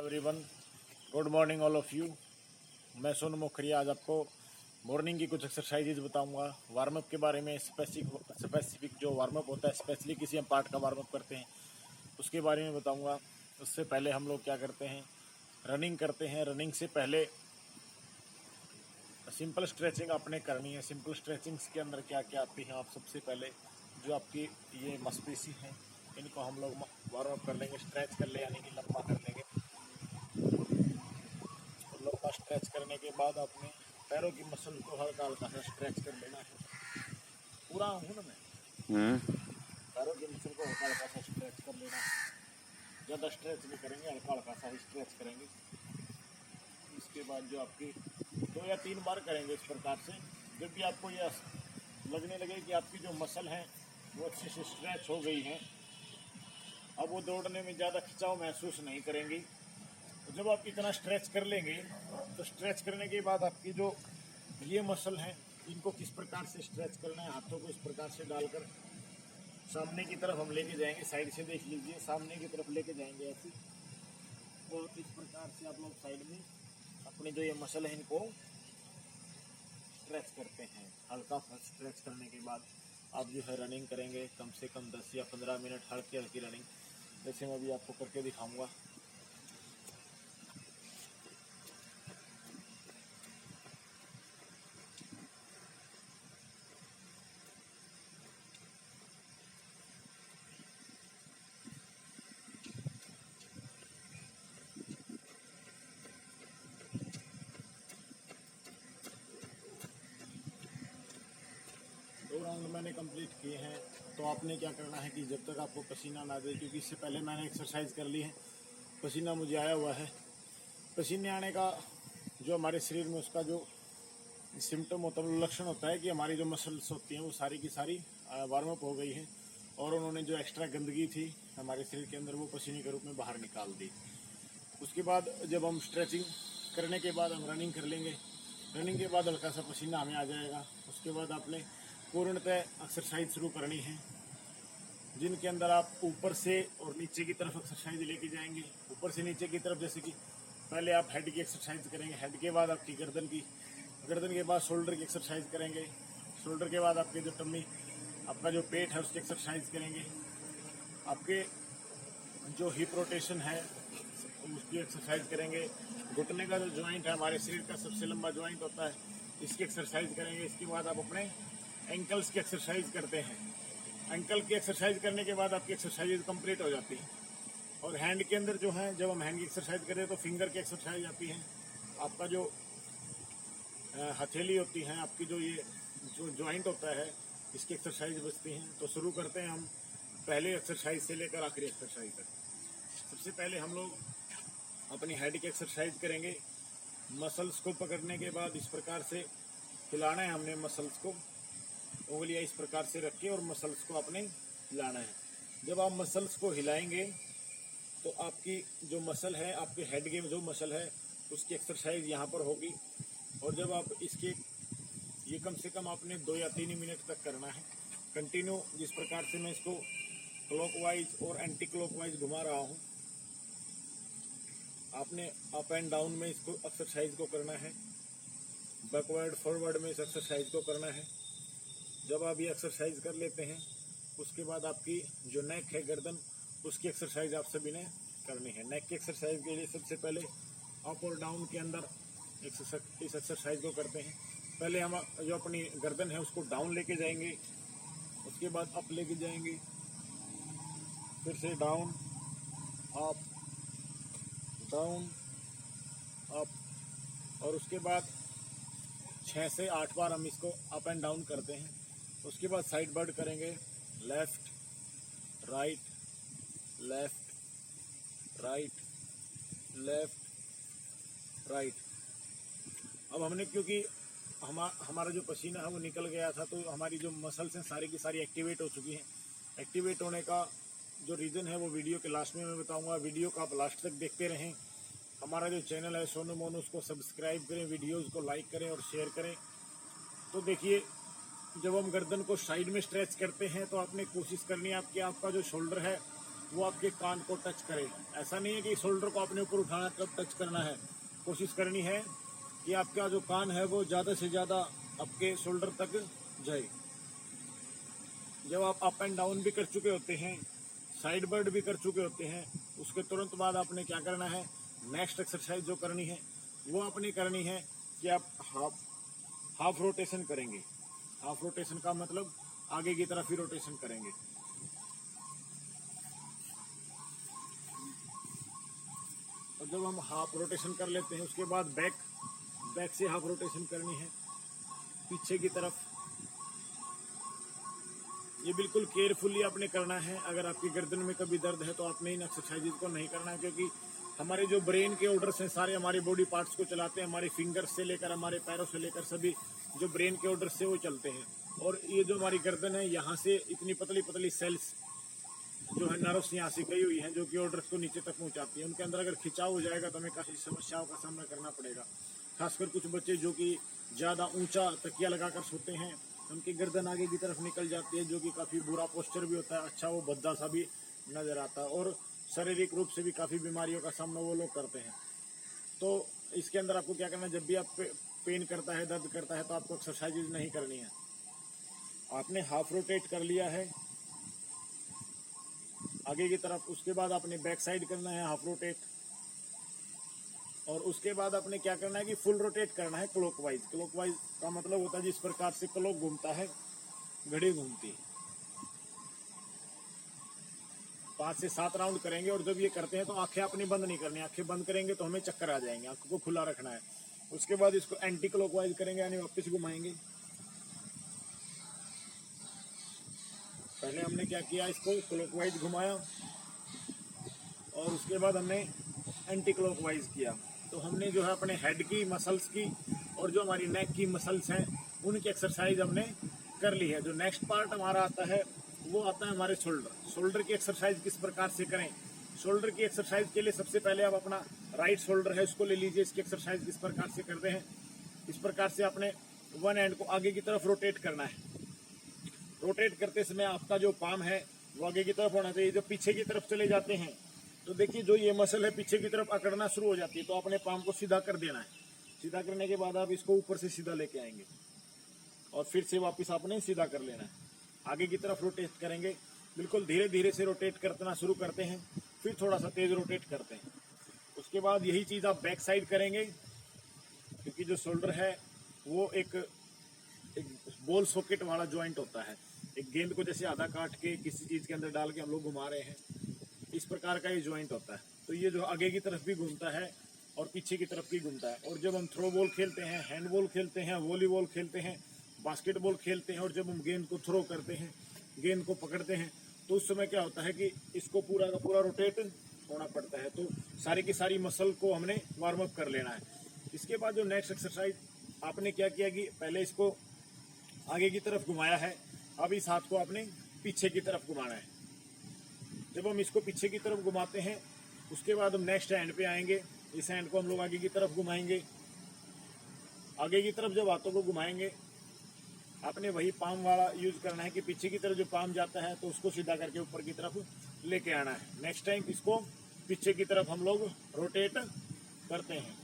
Everyone, good morning all of you. मैं सोनू मुखरिया आज आपको मॉर्निंग की कुछ एक्सरसाइजेज बताऊंगा। वार्म अप के बारे में स्पेसिफिक जो वार्म अप होता है, स्पेशली किसी हम पार्ट का वार्म अप करते हैं उसके बारे में बताऊंगा। उससे पहले हम लोग क्या करते हैं, रनिंग करते हैं। रनिंग से पहले सिंपल स्ट्रेचिंग आपने करनी है। सिंपल स्ट्रेचिंग्स के अंदर क्या क्या आती है, आप सबसे पहले जो आपकी ये मांसपेशी हैं इनको हम लोग वार्म अप कर लेंगे, स्ट्रेच कर ले यानी कि लंबा कर लेंगे। लंबा स्ट्रेच करने के बाद आपने पैरों की मसल को हल्का हल्का सा स्ट्रेच कर लेना है। पूरा हूँ ना मैं, पैरों की मसल को हल्का हल्का सा स्ट्रेच कर लेना है। ज़्यादा स्ट्रेच नहीं करेंगे, हल्का हल्का सा ही स्ट्रेच करेंगे। इसके बाद जो आपकी 2 या 3 बार करेंगे इस प्रकार से। जब भी आपको यह लगने लगे कि आपकी जो मसल है वो अच्छे से स्ट्रेच हो गई है, अब वो दौड़ने में ज़्यादा खिंचाव महसूस नहीं करेंगी। तो जब आप इतना स्ट्रेच कर लेंगे तो स्ट्रेच करने के बाद आपकी जो ये मसल है इनको किस प्रकार से स्ट्रेच करना है, हाथों को इस प्रकार से डालकर सामने की तरफ हम लेके जाएंगे। साइड से देख लीजिए, सामने की तरफ लेके जाएंगे ऐसे। तो इस प्रकार से आप लोग साइड में अपने जो ये मसल है इनको स्ट्रेच करते हैं। हल्का स्ट्रेच करने के बाद आप जो है रनिंग करेंगे, कम से कम 10 या 15 मिनट हल्की हल्की रनिंग, जैसे मैं अभी आपको करके दिखाऊंगा। दो राउंड मैंने कंप्लीट किए हैं। तो आपने क्या करना है कि जब तक आपको पसीना ना दे, क्योंकि इससे पहले मैंने एक्सरसाइज कर ली है, पसीना मुझे आया हुआ है। पसीने आने का जो हमारे शरीर में उसका जो सिम्टम होता है, लक्षण होता है कि हमारी जो मसल्स होती हैं वो सारी की सारी वार्म अप हो गई है और उन्होंने जो एक्स्ट्रा गंदगी थी हमारे शरीर के अंदर वो पसीने के रूप में बाहर निकाल दी। उसके बाद जब हम स्ट्रेचिंग करने के बाद हम रनिंग कर लेंगे। रनिंग के बाद हल्का सा पसीना हमें आ जाएगा। उसके बाद आपने पूर्णतः एक्सरसाइज शुरू करनी है, जिनके अंदर आप ऊपर से और नीचे की तरफ एक्सरसाइज लेके जाएंगे। ऊपर से नीचे की तरफ जैसे कि पहले आप हेड की एक्सरसाइज करेंगे, हेड के बाद आपकी गर्दन की, गर्दन के बाद शोल्डर की एक्सरसाइज करेंगे, शोल्डर के बाद आपके जो टम्मी, आपका जो पेट है उसकी एक्सरसाइज करेंगे। आपके जो हिप रोटेशन है उसकी एक्सरसाइज करेंगे। घुटने का जो जॉइंट है हमारे शरीर का सबसे लंबा जॉइंट होता है, इसकी एक्सरसाइज करेंगे। इसके बाद आप अपने एंकल्स की एक्सरसाइज करते हैं। एंकल की एक्सरसाइज करने के बाद आपकी एक्सरसाइज कंप्लीट हो जाती है। और हैंड के अंदर जो है, जब हम हैंड की एक्सरसाइज करें तो फिंगर की एक्सरसाइज आती है। आपका जो हथेली होती है, आपकी जो ये जो जॉइंट होता है, इसकी एक्सरसाइज बचती हैं। तो शुरू करते हैं हम पहले एक्सरसाइज से लेकर आखिरी एक्सरसाइज तक। सबसे पहले हम लोग अपनी हेड की एक्सरसाइज करेंगे। मसल्स को पकड़ने के बाद इस प्रकार से हिलाना है हमने मसल्स को, उंगलियां इस प्रकार से रख के और मसल्स को अपने हिलाना है। जब आप मसल्स को हिलाएंगे तो आपकी जो मसल है, आपके हेड के जो मसल है उसकी एक्सरसाइज यहाँ पर होगी। और जब आप इसके ये कम से कम आपने 2 या 3 मिनट तक करना है कंटिन्यू। जिस प्रकार से मैं इसको क्लॉकवाइज और एंटी क्लॉकवाइज घुमा रहा हूँ, आपने अप एंड डाउन में इसको एक्सरसाइज को करना है, बैकवर्ड फॉरवर्ड में इस एक्सरसाइज को करना है। जब आप ये एक्सरसाइज कर लेते हैं उसके बाद आपकी जो नेक है, गर्दन, उसकी एक्सरसाइज आप सभी ने करनी है। नेक की एक्सरसाइज के लिए सबसे पहले अप और डाउन के अंदर इस एक्सरसाइज को करते हैं। पहले हम जो अपनी गर्दन है उसको डाउन लेके जाएंगे, उसके बाद अप लेके जाएंगे, फिर से डाउन, अप, डाउन, अप, और उसके बाद 6 से 8 बार हम इसको अप एंड डाउन करते हैं। उसके बाद साइड बर्ड करेंगे, left right, left right, left right. अब हमने क्योंकि हमारा जो पसीना है वो निकल गया था, तो हमारी जो मसल्स हैं सारी की सारी एक्टिवेट हो चुकी हैं। एक्टिवेट होने का जो रीज़न है वो वीडियो के लास्ट में मैं बताऊंगा। वीडियो को आप लास्ट तक देखते रहें। हमारा जो चैनल है सोनू मोनू, उसको सब्सक्राइब करें, वीडियोज़ को लाइक करें और शेयर करें। तो देखिए, जब हम गर्दन को साइड में स्ट्रेच करते हैं तो आपने कोशिश करनी है आपका जो शोल्डर है वो आपके कान को टच करे। ऐसा नहीं है कि शोल्डर को अपने ऊपर उठाना कब टच करना है, कोशिश करनी है कि आपका जो कान है वो ज़्यादा से ज़्यादा आपके शोल्डर तक जाए। जब आप अप एंड डाउन भी कर चुके होते हैं, साइड बर्ड भी कर चुके होते हैं, उसके तुरंत बाद आपने क्या करना है, नेक्स्ट एक्सरसाइज जो करनी है वो आपने करनी है कि आप हाफ रोटेशन करेंगे। हाफ रोटेशन का मतलब आगे की तरफ ही रोटेशन करेंगे। और जब हम हाफ रोटेशन कर लेते हैं उसके बाद बैक से हाफ रोटेशन करनी है पीछे की तरफ। ये बिल्कुल केयरफुली आपने करना है। अगर आपकी गर्दन में कभी दर्द है तो आपने इन एक्सरसाइजेज को नहीं करना है, क्योंकि हमारे जो ब्रेन के ऑर्डर्स हैं सारे हमारे बॉडी पार्ट्स को चलाते हैं। हमारे फिंगर्स से लेकर हमारे पैरों से लेकर सभी जो ब्रेन के ऑर्डर्स से वो चलते हैं। और ये जो हमारी गर्दन है, यहाँ से इतनी पतली पतली सेल्स जो है नर्व्स यहाँ से गई हुई हैं जो कि ऑर्डर्स को नीचे तक पहुँचाती है। उनके अंदर अगर खिंचाव हो जाएगा तो हमें काफ़ी समस्याओं का सामना करना पड़ेगा। खासकर कुछ बच्चे जो कि ज़्यादा ऊंचा तकिया लगाकर सोते हैं, उनकी गर्दन आगे की तरफ निकल जाती है, जो कि काफ़ी बुरा पोस्चर भी होता है। अच्छा वो भद्दा सा भी नज़र आता है और शारीरिक रूप से भी काफ़ी बीमारियों का सामना वो लोग करते हैं। तो इसके अंदर आपको क्या करना है, जब भी आप पेन करता है, दर्द करता है, तो आपको एक्सरसाइजेज नहीं करनी है। आपने हाफ रोटेट कर लिया है आगे की तरफ, उसके बाद आपने बैक साइड करना है हाफ रोटेट, और उसके बाद आपने क्या करना है कि फुल रोटेट करना है क्लॉकवाइज। क्लॉकवाइज का मतलब होता है जिस प्रकार से क्लॉक घूमता है, घड़ी घूमती है। 5 से 7 राउंड करेंगे। और जब ये करते हैं तो आंखें अपनी बंद नहीं करनी। आंखें बंद करेंगे तो हमें चक्कर आ जाएंगे, आंखों को खुला रखना है। उसके बाद इसको एंटी क्लॉकवाइज करेंगे, यानी वापस घुमाएंगे। पहले हमने क्या किया, इसको क्लॉकवाइज घुमाया और उसके बाद हमने एंटी क्लॉकवाइज किया। तो हमने जो है अपने हेड की मसल्स की और जो हमारी नेक की मसल्स हैं उनकी एक्सरसाइज हमने कर ली है। जो नेक्स्ट पार्ट हमारा आता है वो आता है हमारे शोल्डर की एक्सरसाइज किस प्रकार से करें। शोल्डर की एक्सरसाइज के लिए सबसे पहले आप अपना राइट शोल्डर है उसको ले लीजिए। इसकी एक्सरसाइज किस प्रकार से करते हैं, इस प्रकार से आपने वन हैंड को आगे की तरफ रोटेट करना है। रोटेट करते समय आपका जो पाम है वो आगे की तरफ होना चाहिए। जब पीछे की तरफ चले जाते हैं तो देखिए जो ये मसल है पीछे की तरफ अकड़ना शुरू हो जाती है, तो अपने पाम को सीधा कर देना है। सीधा करने के बाद आप इसको ऊपर से सीधा लेके आएंगे और फिर से वापस आपने सीधा कर लेना है। आगे की तरफ रोटेट करेंगे, बिल्कुल धीरे धीरे से रोटेट करना शुरू करते हैं, फिर थोड़ा सा तेज रोटेट करते हैं। उसके बाद यही चीज़ आप बैक साइड करेंगे, क्योंकि जो शोल्डर है वो एक बॉल सॉकेट वाला जॉइंट होता है। एक गेंद को जैसे आधा काट के किसी चीज़ के अंदर डाल के हम लोग घुमा रहे हैं, इस प्रकार का ये जॉइंट होता है। तो ये जो आगे की तरफ भी घूमता है और पीछे की तरफ भी घूमता है। और जब हम थ्रो बॉल खेलते हैं, हैंड बॉल खेलते हैं, वॉलीबॉल खेलते हैं, बास्केटबॉल खेलते हैं, और जब हम गेंद को थ्रो करते हैं, गेंद को पकड़ते हैं, तो उस समय क्या होता है कि इसको पूरा का पूरा रोटेट होना पड़ता है। तो सारी की सारी मसल को हमने वार्म अप कर लेना है। इसके बाद जो नेक्स्ट एक्सरसाइज आपने क्या किया कि पहले इसको आगे की तरफ घुमाया है, अब इस हाथ को आपने पीछे की तरफ घुमाना है। जब हम इसको पीछे की तरफ घुमाते हैं उसके बाद हम नेक्स्ट हैंड पे आएंगे। इस हैंड को हम लोग आगे की तरफ घुमाएंगे। आगे की तरफ जब हाथों को घुमाएंगे आपने वही पाम वाला यूज करना है कि पीछे की तरफ जो पाम जाता है तो उसको सीधा करके ऊपर की तरफ लेके आना है। नेक्स्ट टाइम इसको पीछे की तरफ हम लोग रोटेट करते हैं।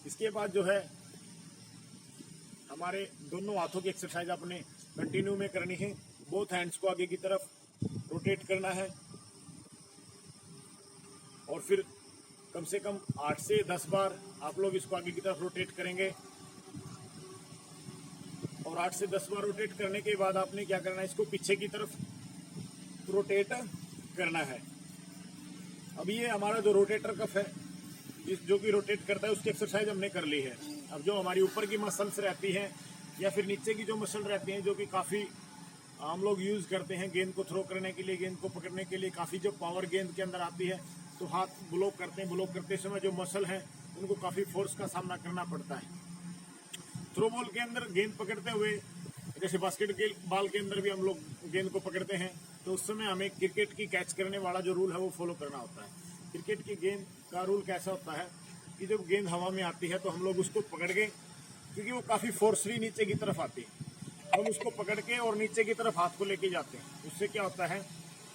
इसके बाद जो है हमारे दोनों हाथों की एक्सरसाइज अपने कंटिन्यू में करनी है। बोथ हैंड्स को आगे की तरफ रोटेट करना है और फिर कम से कम 8 से 10 बार आप लोग इसको आगे की तरफ रोटेट करेंगे। और 8 से 10 बार रोटेट करने के बाद आपने क्या करना है, इसको पीछे की तरफ रोटेट करना है। अब ये हमारा जो रोटेटर कफ है जो कि रोटेट करता है उसकी एक्सरसाइज हमने कर ली है। अब जो हमारी ऊपर की मसल्स रहती हैं या फिर नीचे की जो मसल रहती हैं जो कि काफ़ी हम लोग यूज़ करते हैं गेंद को थ्रो करने के लिए, गेंद को पकड़ने के लिए, काफ़ी जो पावर गेंद के अंदर आती है तो हाथ ब्लॉक करते हैं। ब्लॉक करते समय जो मसल हैं उनको काफ़ी फोर्स का सामना करना पड़ता है। थ्रो बॉल के अंदर गेंद पकड़ते हुए जैसे बास्केट के बॉल के अंदर भी हम लोग गेंद को पकड़ते हैं तो उस समय हमें क्रिकेट की कैच करने वाला जो रूल है वो फॉलो करना होता है। क्रिकेट की गेंद का रूल कैसा होता है कि जब गेंद हवा में आती है तो हम लोग उसको पकड़ के, क्योंकि वो काफ़ी फोर्सली नीचे की तरफ आती है, हम उसको पकड़ के और नीचे की तरफ हाथ को लेके जाते हैं। उससे क्या होता है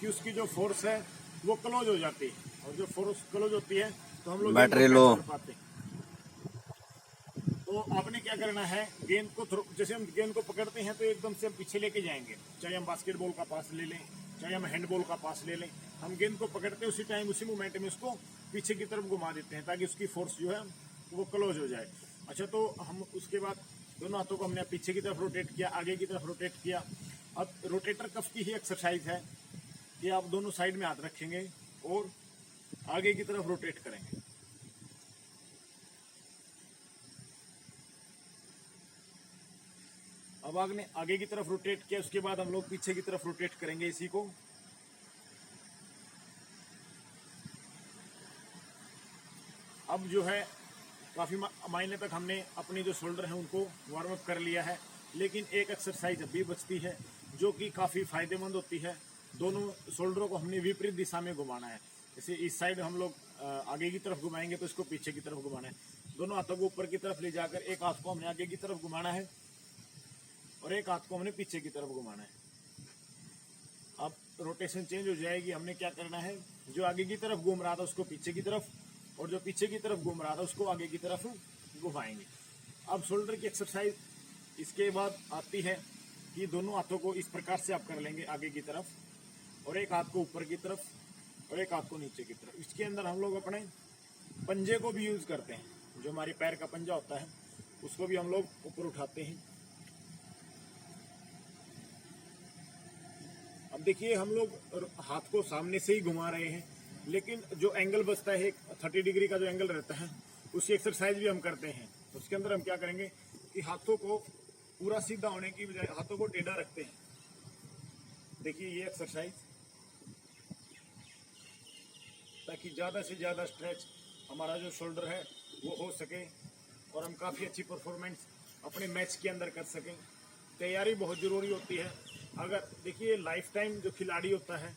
कि उसकी जो फोर्स है वो क्लोज हो जाती है, और जो फोर्स क्लोज होती है तो हम लोग बैटरी लो पाते। तो आपने क्या करना है, गेंद को जैसे हम गेंद को पकड़ते हैं तो एकदम से हम पीछे लेके जाएंगे, चाहे हम बास्केटबॉल का पास ले लें, चाहे हम हैंडबॉल का पास ले लें, हम गेंद को पकड़ते हैं उसी टाइम उसी मोमेंट में उसको पीछे की तरफ घुमा देते हैं ताकि उसकी फोर्स जो है वो क्लोज हो जाए। अच्छा, तो हम उसके बाद दोनों हाथों को हमने पीछे की तरफ रोटेट किया, आगे की तरफ रोटेट किया। अब रोटेटर कफ की ही एक्सरसाइज है कि आप दोनों साइड में हाथ रखेंगे और आगे की तरफ रोटेट करेंगे। अब आपने आगे की तरफ रोटेट किया, उसके बाद हम लोग पीछे की तरफ रोटेट करेंगे इसी को। अब जो है काफी मायने तक हमने अपनी जो शोल्डर है उनको वार्म अप कर लिया है, लेकिन एक एक्सरसाइज अभी बचती है जो कि काफी फायदेमंद होती है। दोनों शोल्डरों को हमने विपरीत दिशा में घुमाना है। जैसे इस साइड हम लोग आगे की तरफ घुमाएंगे तो इसको पीछे की तरफ घुमाना है। दोनों हाथों को ऊपर की तरफ ले जाकर एक हाथ को हमने आगे की तरफ घुमाना है और एक हाथ को हमने पीछे की तरफ घुमाना है। अब रोटेशन चेंज हो जाएगी। हमने क्या करना है, जो आगे की तरफ घूम रहा था उसको पीछे की तरफ, और जो पीछे की तरफ घूम रहा था उसको आगे की तरफ घुमाएंगे। अब शोल्डर की एक्सरसाइज इसके बाद आती है कि दोनों हाथों को इस प्रकार से आप कर लेंगे आगे की तरफ, और एक हाथ को ऊपर की तरफ और एक हाथ को नीचे की तरफ। इसके अंदर हम लोग अपने पंजे को भी यूज करते हैं, जो हमारे पैर का पंजा होता है उसको भी हम लोग ऊपर उठाते हैं। अब देखिए, हम लोग हाथ को सामने से ही घुमा रहे हैं, लेकिन जो एंगल बचता है 30 डिग्री का जो एंगल रहता है उसकी एक्सरसाइज भी हम करते हैं। उसके अंदर हम क्या करेंगे कि हाथों को पूरा सीधा होने की बजाय हाथों को टेढ़ा रखते हैं। देखिए ये एक्सरसाइज, ताकि ज़्यादा से ज़्यादा स्ट्रेच हमारा जो शोल्डर है वो हो सके और हम काफ़ी अच्छी परफॉर्मेंस अपने मैच के अंदर कर सकें। तैयारी बहुत ज़रूरी होती है। अगर देखिए, लाइफ टाइम जो खिलाड़ी होता है,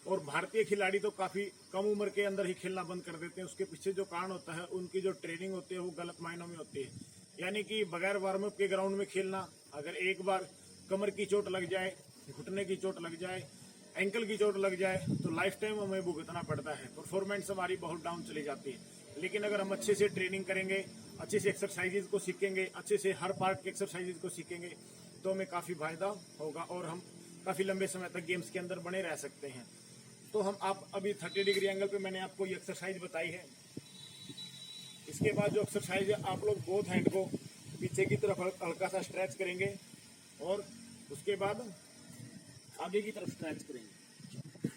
और भारतीय खिलाड़ी तो काफ़ी कम उम्र के अंदर ही खेलना बंद कर देते हैं, उसके पीछे जो कारण होता है उनकी जो ट्रेनिंग होती है वो गलत मायनों में होती है। यानी कि बगैर वार्म अप के ग्राउंड में खेलना, अगर एक बार कमर की चोट लग जाए, घुटने की चोट लग जाए, एंकल की चोट लग जाए तो लाइफ टाइम हमें भुगतना पड़ता है, परफॉर्मेंस हमारी बहुत डाउन चली जाती है। लेकिन अगर हम अच्छे से ट्रेनिंग करेंगे, अच्छे से एक्सरसाइजेज को सीखेंगे, अच्छे से हर पार्ट के एक्सरसाइजेज को सीखेंगे तो हमें काफ़ी फायदा होगा और हम काफ़ी लंबे समय तक गेम्स के अंदर बने रह सकते हैं। तो हम आप अभी 30 डिग्री एंगल पे मैंने आपको ये एक्सरसाइज बताई है। इसके बाद जो एक्सरसाइज है, आप लोग बोथ हैंड को पीछे की तरफ हल्का सा स्ट्रेच करेंगे और उसके बाद आगे की तरफ स्ट्रेच करेंगे।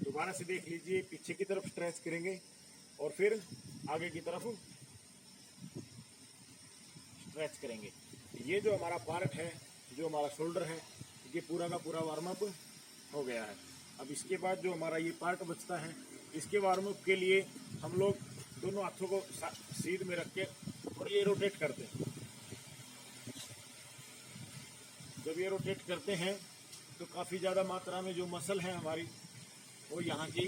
दोबारा से देख लीजिए, पीछे की तरफ स्ट्रेच करेंगे और फिर आगे की तरफ स्ट्रेच करेंगे। ये जो हमारा पार्ट है, जो हमारा शोल्डर है, ये पूरा का पूरा वार्म अप हो गया है। अब इसके बाद जो हमारा ये पार्ट बचता है, इसके वार्म अप के लिए हम लोग दोनों हाथों को सीध में रख के और ये रोटेट करते हैं। जब ये रोटेट करते हैं तो काफ़ी ज़्यादा मात्रा में जो मसल है हमारी, वो यहाँ की,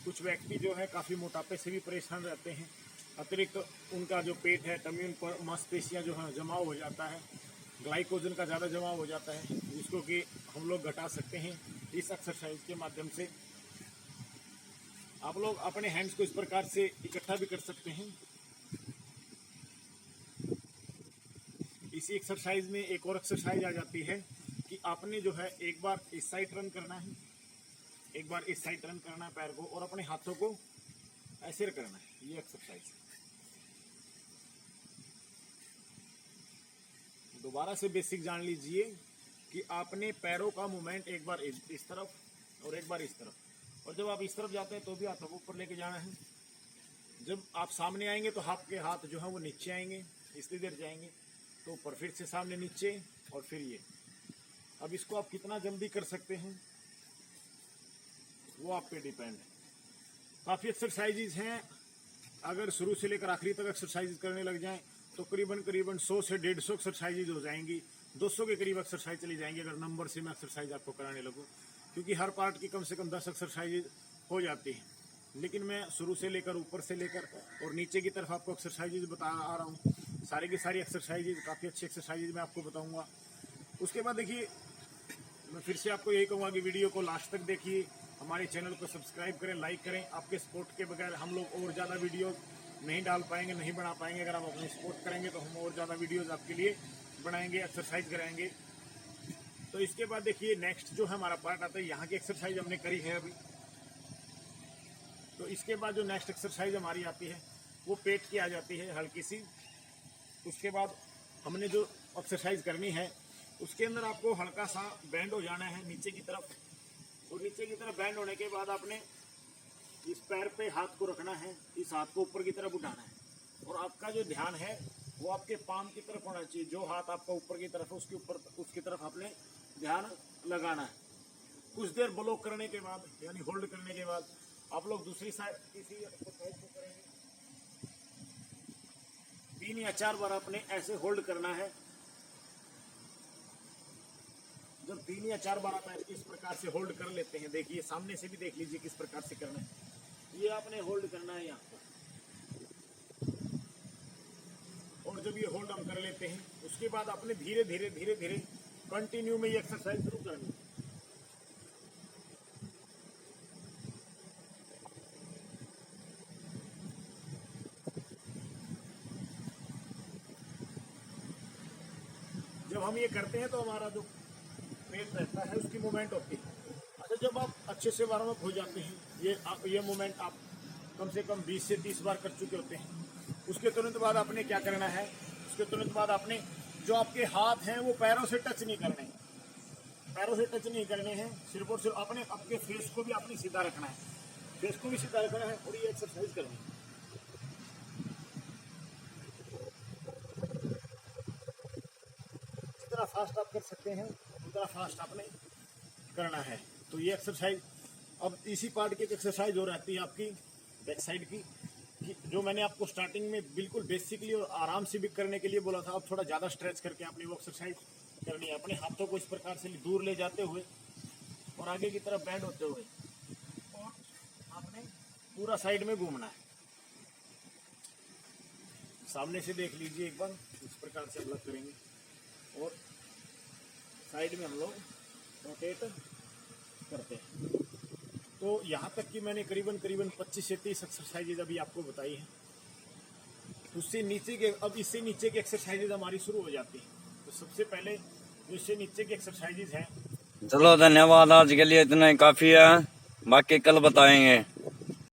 कुछ व्यक्ति जो है काफ़ी मोटापे से भी परेशान रहते हैं, अतिरिक्त उनका जो पेट है, टमी, उन पर मांसपेशियाँ जो है जमाव हो जाता है, ग्लाइकोजन का ज़्यादा जमाव हो जाता है, जिसको कि हम लोग घटा सकते हैं इस एक्सरसाइज के माध्यम से। आप लोग अपने हैंड्स को इस प्रकार से इकट्ठा भी कर सकते हैं। इसी एक्सरसाइज में एक और एक्सरसाइज आ जाती है कि आपने जो है एक बार इस साइड टर्न करना है, एक बार इस साइड टर्न करना है पैर को, और अपने हाथों को ऐसे करना है। ये एक्सरसाइज दोबारा से बेसिक जान लीजिए कि आपने पैरों का मूवमेंट एक बार इस तरफ और एक बार इस तरफ, और जब आप इस तरफ जाते हैं तो भी हाथों को ऊपर लेके जाना है। जब आप सामने आएंगे तो आपके हाथ जो है वो नीचे आएंगे, इसलिए देर जाएंगे तो ऊपर, फिर से सामने नीचे और फिर ये। अब इसको आप कितना जल्दी कर सकते हैं वो आप पे डिपेंड है। काफ़ी एक्सरसाइजेज हैं, अगर शुरू से लेकर आखिरी तक एक्सरसाइज करने लग जाएं तो करीबन 100 से 150 एक्सरसाइजेज हो जाएंगी, 200 के करीब एक्सरसाइज चली जाएंगी अगर नंबर से मैं एक्सरसाइज आपको कराने लगूँ, क्योंकि हर पार्ट की कम से कम 10 एक्सरसाइजेज हो जाती हैं। लेकिन मैं शुरू से लेकर ऊपर से लेकर और नीचे की तरफ आपको एक्सरसाइजेज बता आ रहा हूँ। सारी की सारी एक्सरसाइजेज, काफ़ी अच्छी एक्सरसाइजेज मैं आपको बताऊँगा। उसके बाद देखिए, मैं फिर से आपको यही कहूँगा कि वीडियो को लास्ट तक देखिए, हमारे चैनल को सब्सक्राइब करें, लाइक करें। आपके सपोर्ट के बगैर हम लोग और ज़्यादा वीडियो नहीं डाल पाएंगे, नहीं बना पाएंगे। अगर आप अपनी सपोर्ट करेंगे तो हम और ज़्यादा वीडियोज़ आपके लिए बनाएंगे, एक्सरसाइज कराएंगे। तो इसके बाद देखिए नेक्स्ट जो है हमारा पार्ट आता है, यहाँ की एक्सरसाइज हमने करी है अभी। तो इसके बाद जो नेक्स्ट एक्सरसाइज हमारी आती है वो पेट की आ जाती है हल्की सी। उसके बाद हमने जो एक्सरसाइज करनी है उसके अंदर आपको हल्का सा बैंड हो जाना है नीचे की तरफ, और नीचे की तरफ बैंड होने के बाद आपने इस पैर पे हाथ को रखना है, इस हाथ को ऊपर की तरफ उठाना है, और आपका जो ध्यान है वो आपके पाम की तरफ होना चाहिए। जो हाथ आपका ऊपर की तरफ है उसके ऊपर, उसकी तरफ आपने ध्यान लगाना है। कुछ देर ब्लॉक करने के बाद यानी होल्ड करने के बाद आप लोग दूसरी साइड किसी एक्सरसाइज को करेंगे। 3 या 4 बार आपने ऐसे होल्ड करना है। जब 3 या 4 बार आप इस प्रकार से होल्ड कर लेते हैं, देखिए सामने से भी देख लीजिए किस प्रकार से करना है। ये आपने होल्ड करना है यहाँ पर, और जब ये होल्ड हम कर लेते हैं उसके बाद आपने धीरे धीरे धीरे धीरे कंटिन्यू में ये एक्सरसाइज शुरू करनी है। जब हम ये करते हैं तो हमारा जो पेट रहता है उसकी मूवमेंट होती है। अच्छा, जब आप अच्छे से वार्म अप हो जाते हैं, ये मूवमेंट आप कम से कम 20 से 30 बार कर चुके होते हैं, उसके तुरंत बाद आपने क्या करना है, उसके तुरंत बाद आपने जो आपके हाथ हैं वो पैरों से टच नहीं करने हैं, पैरों से टच नहीं करने हैं। सिर्फ और सिर्फ आपने आपके फेस को भी आपने सीधा रखना है, फेस को भी सीधा रखना है, और ये एक्सरसाइज करनी है। जितना फास्ट आप कर सकते हैं उतना फास्ट आपने करना है। तो ये एक्सरसाइज, अब इसी पार्ट की एक्सरसाइज हो रहती है आपकी बैक साइड की, जो मैंने आपको स्टार्टिंग में बिल्कुल बेसिकली और आराम से भी करने के लिए बोला था। अब थोड़ा ज़्यादा स्ट्रेच करके आपने वो एक्सरसाइज करनी है। अपने हाथों को इस प्रकार से दूर ले जाते हुए और आगे की तरफ बैंड होते हुए, और आपने पूरा साइड में घूमना है। सामने से देख लीजिए एक बार, इस प्रकार से हम लोग करेंगे और साइड में हम लोग रोटेट करते हैं। तो यहाँ तक कि मैंने करीबन 25 से 30 एक्सरसाइजेज अभी आपको बताई हैं। उससे नीचे के, अब इससे नीचे की एक्सरसाइजेज हमारी शुरू हो जाती हैं। तो सबसे पहले जो इससे नीचे की एक्सरसाइजेज हैं, चलो धन्यवाद, आज के लिए इतना ही काफी है, बाकी कल बताएंगे।